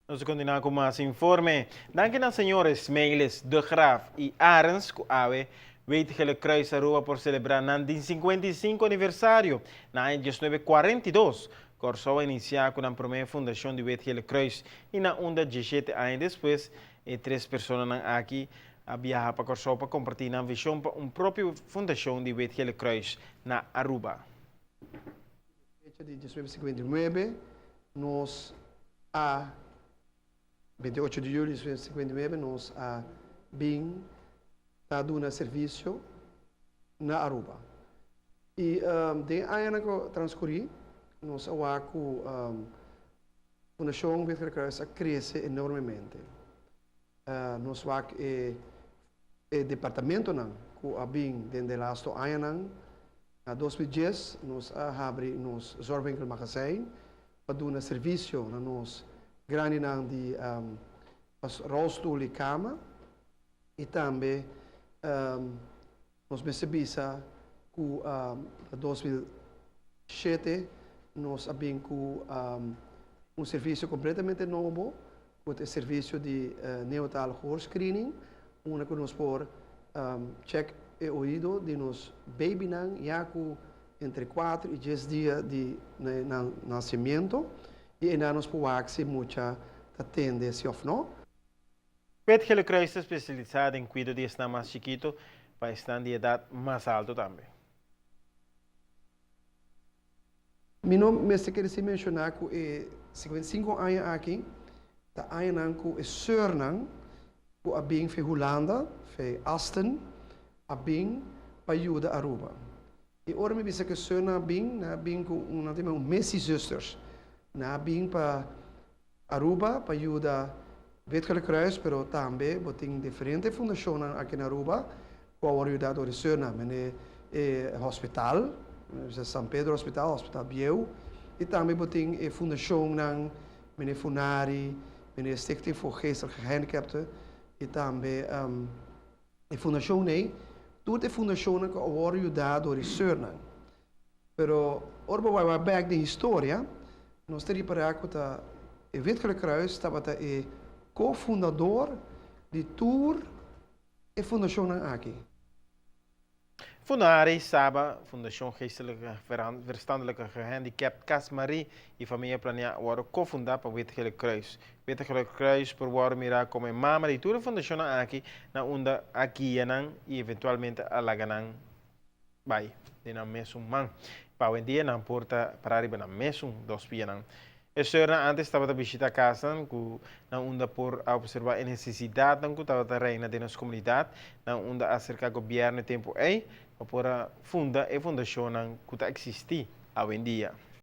Nos continuamos con más informe. Danke aan señores Meiles, De Graaf y Arens, que ave weet que Kruis Aruba por celebrar el 55 aniversario. Na 1942, Corsova iniciar con la primera fundación de Weet Kruis y na onda 17 años después, tres personas aquí a viajar para Corsova para compartir una visión para una propia fundación de Weet Kruis na Aruba. Fecha de 1959, nós a 28 de julho de 1959, nós a BIM está dando serviço na Aruba. E de ano que transcorri, nós a Fundação Weet Kruis cresce enormemente. Nós o departamento que a BIM dentro do laatste ano, na 2010, nós abrimos nos Zorwinkel Magazijn para dar serviço na nos grande de rolstoel e cama e também nós recebemos que em 2007 nós abrimos serviço completamente novo, que é o serviço de neonatal screening, onde nós por check e ouvido de nos baby já entre 4 e 10 dias de nascimento e ainda nos podemos se muita tendência ou não. Weet Kruis está especializado en cuidado de estar más chiquito para estar de edad más alto también. Mi nome me quer se mencionar que 55 anos aqui, da anos que é Suriname, que a bem foi Holanda, foi Aston, a bem para ajudar a Aruba. E ora me disse que Suriname bem com uma Messi Sisters, na bem para Aruba para ajudar Weet Kruis, mas também tem diferentes fundações aqui na Aruba para ajudar o Suriname, hospital, São Pedro Hospital, Hospital Bieu, e também tem fundação na Funari, na Stichting voor Geestelijk Gehandicapten, e também a fundação tutte fundazioni che hanno aiutato a Suriname. Però ora vai back di storia, non sta riparando che Weet Kruis stava il cofundador di Tour e Fundazione aqui. Funari, Saba, Fundação Geestelijke Verstandelijke Gehandicapt Casmarie e Familie Plania worden cofundada para Weet Kruis. Weet Kruis por worden mirar como mama de toda fundação aqui na onda aqui e eventualmente a laganan vai de na mesmo man. Para o dia na porta para arriba na mesmo dos pianan. Isso era antes estava a visitar a casa, que na onda por observar a necessidade que estava a reina de nossa comunidade, na onda acerca do governo tempo aí, para fundar a fundação que está existir hoje em dia.